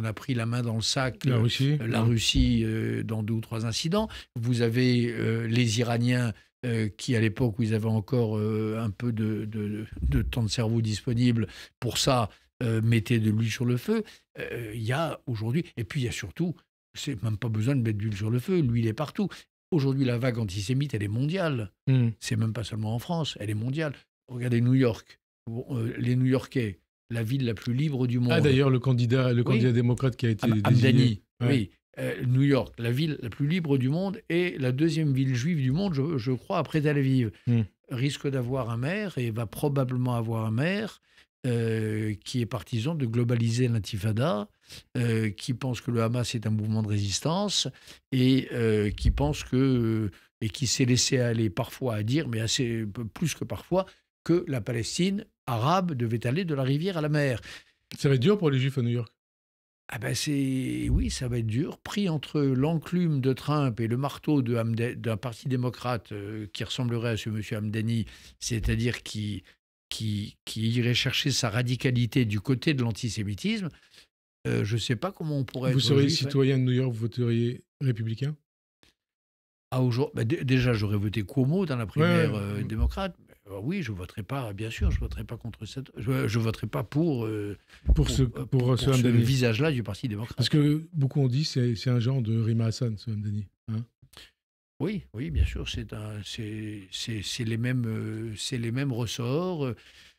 a pris la main dans le sac la Russie dans 2 ou 3 incidents. Vous avez les Iraniens qui, à l'époque où ils avaient encore un peu de temps de cerveau disponible pour ça, mettaient de l'huile sur le feu. Il y a aujourd'hui, et puis il y a surtout, c'est même pas besoin de mettre de l'huile sur le feu, l'huile est partout. Aujourd'hui, la vague antisémite, elle est mondiale. C'est même pas seulement en France, elle est mondiale. Regardez New York, les New-Yorkais, la ville la plus libre du monde. Ah, d'ailleurs, le candidat démocrate qui a été désigné. Hamdani, oui. New York, la ville la plus libre du monde et la 2e ville juive du monde, je crois, après Tel Aviv, risque d'avoir un maire et va probablement avoir un maire qui est partisan de globaliser l'intifada, qui pense que le Hamas est un mouvement de résistance et qui pense et qui s'est laissé aller parfois à dire, mais assez plus que parfois, que la Palestine arabe devait aller de la rivière à la mer. Ça va être dur pour les Juifs à New York. Oui, ça va être dur. Pris entre l'enclume de Trump et le marteau d'un parti démocrate qui ressemblerait à ce monsieur Hamdani, c'est-à-dire qui irait chercher sa radicalité du côté de l'antisémitisme, je ne sais pas comment on pourrait... Vous seriez citoyen de New York, vous voteriez républicain ? Déjà, j'aurais voté Cuomo dans la primaire démocrate. Oui, je ne voterai pas, bien sûr, je ne voterai pas contre cette... Je ne voterai pas pour ce visage-là du Parti démocrate. Parce que beaucoup ont dit que c'est un genre de Rima Hassan, ce Hamdani. Oui, bien sûr, c'est les mêmes ressorts,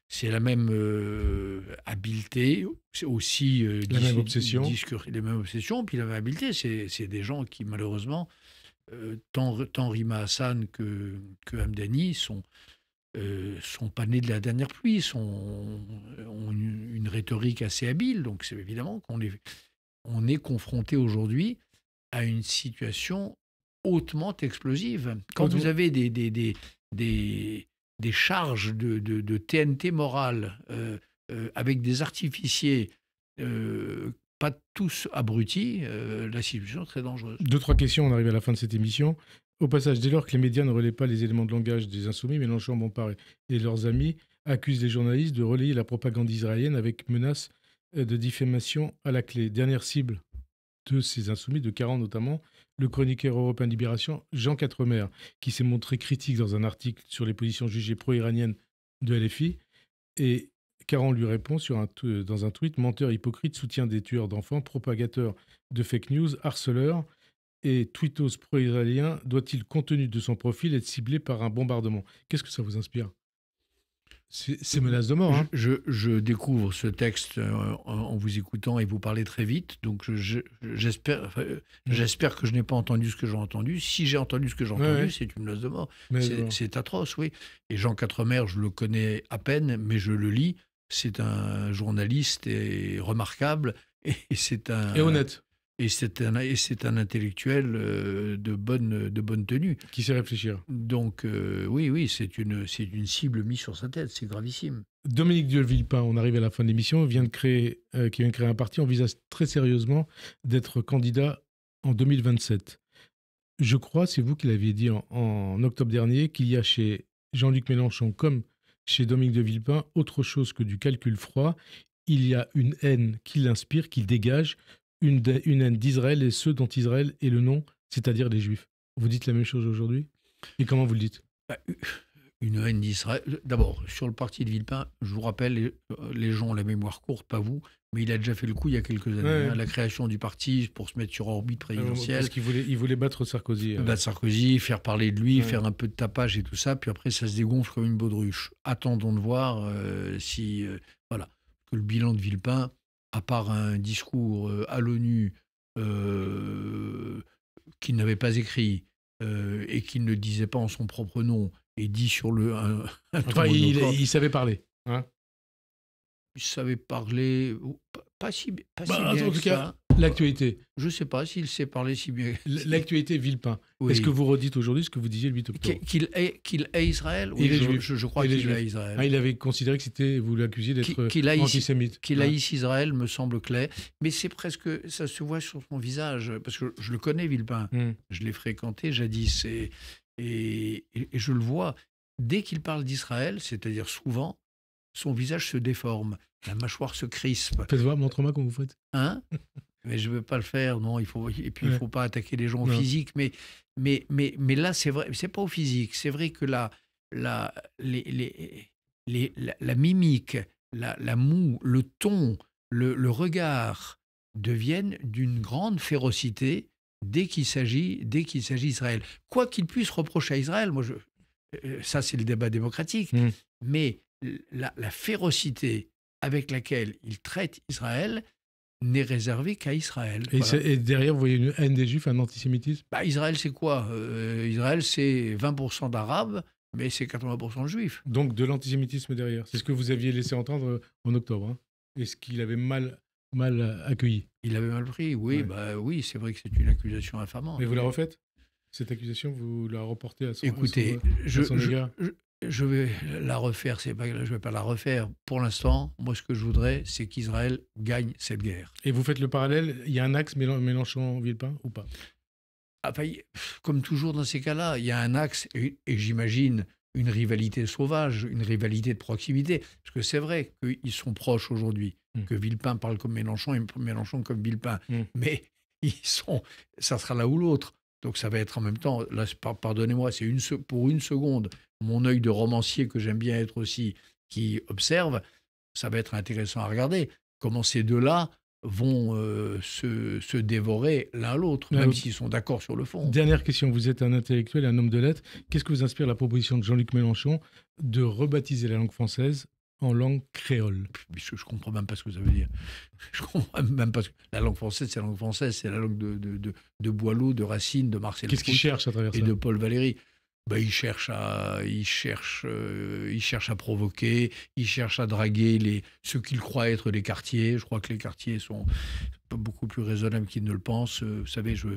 c'est la même habileté, c'est aussi la même obsession. Les mêmes obsessions, puis la même habileté, c'est des gens qui, malheureusement, tant Rima Hassan que Hamdani sont pas nés de la dernière pluie, ont une rhétorique assez habile. Donc c'est évidemment on est confronté aujourd'hui à une situation hautement explosive. Quand vous avez des charges de TNT morale avec des artificiers pas tous abrutis, la situation est très dangereuse. 2-3 questions, on arrive à la fin de cette émission. Au passage, dès lors que les médias ne relaient pas les éléments de langage des insoumis, Mélenchon, Bompard et leurs amis accusent les journalistes de relayer la propagande israélienne avec menace de diffamation à la clé. Dernière cible de ces insoumis, de Caron notamment, le chroniqueur européen de Libération, Jean Quatremer, qui s'est montré critique dans un article sur les positions jugées pro-iraniennes de LFI. Et Caron lui répond dans un tweet « Menteur hypocrite, soutien des tueurs d'enfants, propagateur de fake news, harceleur ». Et tweetos pro-israélien doit-il, compte tenu de son profil, être ciblé par un bombardement ? Qu'est-ce que ça vous inspire ? C'est menace de mort. Je découvre ce texte en vous écoutant et vous parlez très vite. Donc j'espère que je n'ai pas entendu ce que j'ai entendu. Si j'ai entendu ce que j'ai entendu, c'est une menace de mort. C'est atroce, oui. Et Jean Quatremer, je le connais à peine, mais je le lis. C'est un journaliste remarquable. Et honnête. Et c'est un intellectuel de bonne tenue. Qui sait réfléchir. Donc, oui, c'est une cible mise sur sa tête. C'est gravissime. Dominique de Villepin, on arrive à la fin de l'émission, qui vient de créer un parti, envisage très sérieusement d'être candidat en 2027. Je crois, c'est vous qui l'aviez dit en octobre dernier, qu'il y a chez Jean-Luc Mélenchon, comme chez Dominique de Villepin, autre chose que du calcul froid. Il y a une haine qui l'inspire, qu'il dégage, une haine d'Israël et ceux dont Israël est le nom, c'est-à-dire les Juifs. Vous dites la même chose aujourd'hui ? Et comment vous le dites ? Une haine d'Israël. D'abord, sur le parti de Villepin, je vous rappelle, les gens ont la mémoire courte, pas vous, mais il a déjà fait le coup il y a quelques années. Ouais. La création du parti pour se mettre sur orbite présidentielle. Parce qu'il voulait battre Sarkozy. Battre Sarkozy, faire parler de lui, faire un peu de tapage et tout ça, puis après ça se dégonfle comme une baudruche. Attendons de voir si... voilà. Que le bilan de Villepin, à part un discours à l'ONU qu'il n'avait pas écrit et qu'il ne disait pas en son propre nom, et dit sur il savait parler. Hein, il savait parler, pas si bien en tout cas, ça. L'actualité. Je ne sais pas s'il sait parler si bien. L'actualité Villepin. Oui. Est-ce que vous redites aujourd'hui ce que vous disiez le 8 octobre ? Qu'il hait Israël ? Oui, je crois qu'il hait Israël. Il avait considéré que vous l'accusiez d'être antisémite. Qu'il haïsse Israël me semble clair. Mais c'est presque... Ça se voit sur son visage. Parce que je le connais, Villepin. Je l'ai fréquenté jadis. Et je le vois. Dès qu'il parle d'Israël, c'est-à-dire souvent, son visage se déforme. La mâchoire se crispe. Faites voir, montre-moi comment vous faites. Hein ? Mais je ne veux pas le faire, non. Il faut pas attaquer les gens au physique. Mais là, c'est vrai, c'est pas au physique. C'est vrai que la mimique, la moue, le ton, le regard deviennent d'une grande férocité dès qu'il s'agit d'Israël. Quoi qu'il puisse reprocher à Israël, ça c'est le débat démocratique, mais la férocité avec laquelle il traite Israël n'est réservé qu'à Israël. Et derrière, vous voyez une haine des Juifs, un antisémitisme ? Israël, c'est quoi ? Israël, c'est 20% d'Arabes, mais c'est 80% de Juifs. Donc de l'antisémitisme derrière. C'est ce que vous aviez laissé entendre en octobre. Hein. Est-ce qu'il avait mal accueilli ? Il avait mal pris, oui. Ouais. Oui, c'est vrai que c'est une accusation infamante. Mais vous la refaites ? Cette accusation, vous la reportez à son égard ? Écoutez, je vais la refaire, je ne vais pas la refaire. Pour l'instant, moi, ce que je voudrais, c'est qu'Israël gagne cette guerre. Et vous faites le parallèle, il y a un axe Mélenchon-Villepin ou pas ? Enfin, comme toujours dans ces cas-là, il y a un axe, et j'imagine une rivalité sauvage, une rivalité de proximité. Parce que c'est vrai qu'ils sont proches aujourd'hui, que Villepin parle comme Mélenchon et Mélenchon comme Villepin. Mais ça sera l'un ou l'autre. Donc ça va être en même temps, là, pardonnez-moi, c'est pour une seconde, mon œil de romancier que j'aime bien être aussi, qui observe, ça va être intéressant à regarder. Comment ces deux-là vont se dévorer l'un l'autre, même s'ils sont d'accord sur le fond. Dernière question, vous êtes un intellectuel et un homme de lettres. Qu'est-ce que vous inspire la proposition de Jean-Luc Mélenchon de rebaptiser la langue française en langue créole? Je ne comprends même pas ce que ça veut dire. Je comprends même pas. La langue française, c'est la langue française. C'est la langue de Boileau, de Racine, de Marcel Proust. Qu'est-ce qu'il cherche à travers ça? Et de Paul Valéry. Il cherche à provoquer, il cherche à draguer ceux qu'il croit être les quartiers. Je crois que les quartiers sont beaucoup plus raisonnables qu'ils ne le pensent. Vous savez, je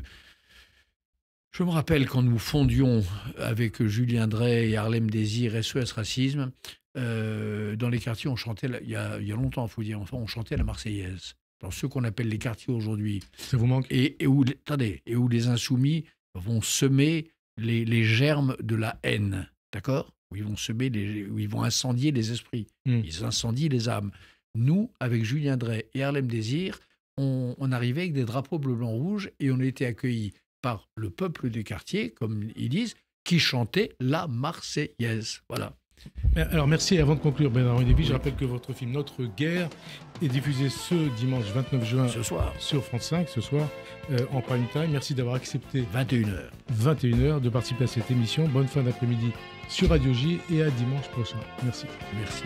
me rappelle quand nous fondions avec Julien Drey et Harlem Désir SOS Racisme, dans les quartiers, on chantait, il y a longtemps, il faut dire, enfin, on chantait la Marseillaise. Dans ceux qu'on appelle les quartiers aujourd'hui. Ça vous manque? Et où les insoumis vont semer les germes de la haine, d'accord? Où ils vont incendier les esprits, ils incendient les âmes. Nous, avec Julien Drey et Harlem Désir, on arrivait avec des drapeaux bleu, blanc, rouge et on était accueillis par le peuple des quartiers, comme ils disent, qui chantait la Marseillaise. Voilà. Alors merci. Avant de conclure, Bernard-Henri Lévy, je rappelle que votre film Notre Guerre est diffusé ce dimanche 29 juin sur France 5, ce soir, en prime time. Merci d'avoir accepté 21h de participer à cette émission. Bonne fin d'après-midi sur Radio J et à dimanche prochain. Merci. Merci.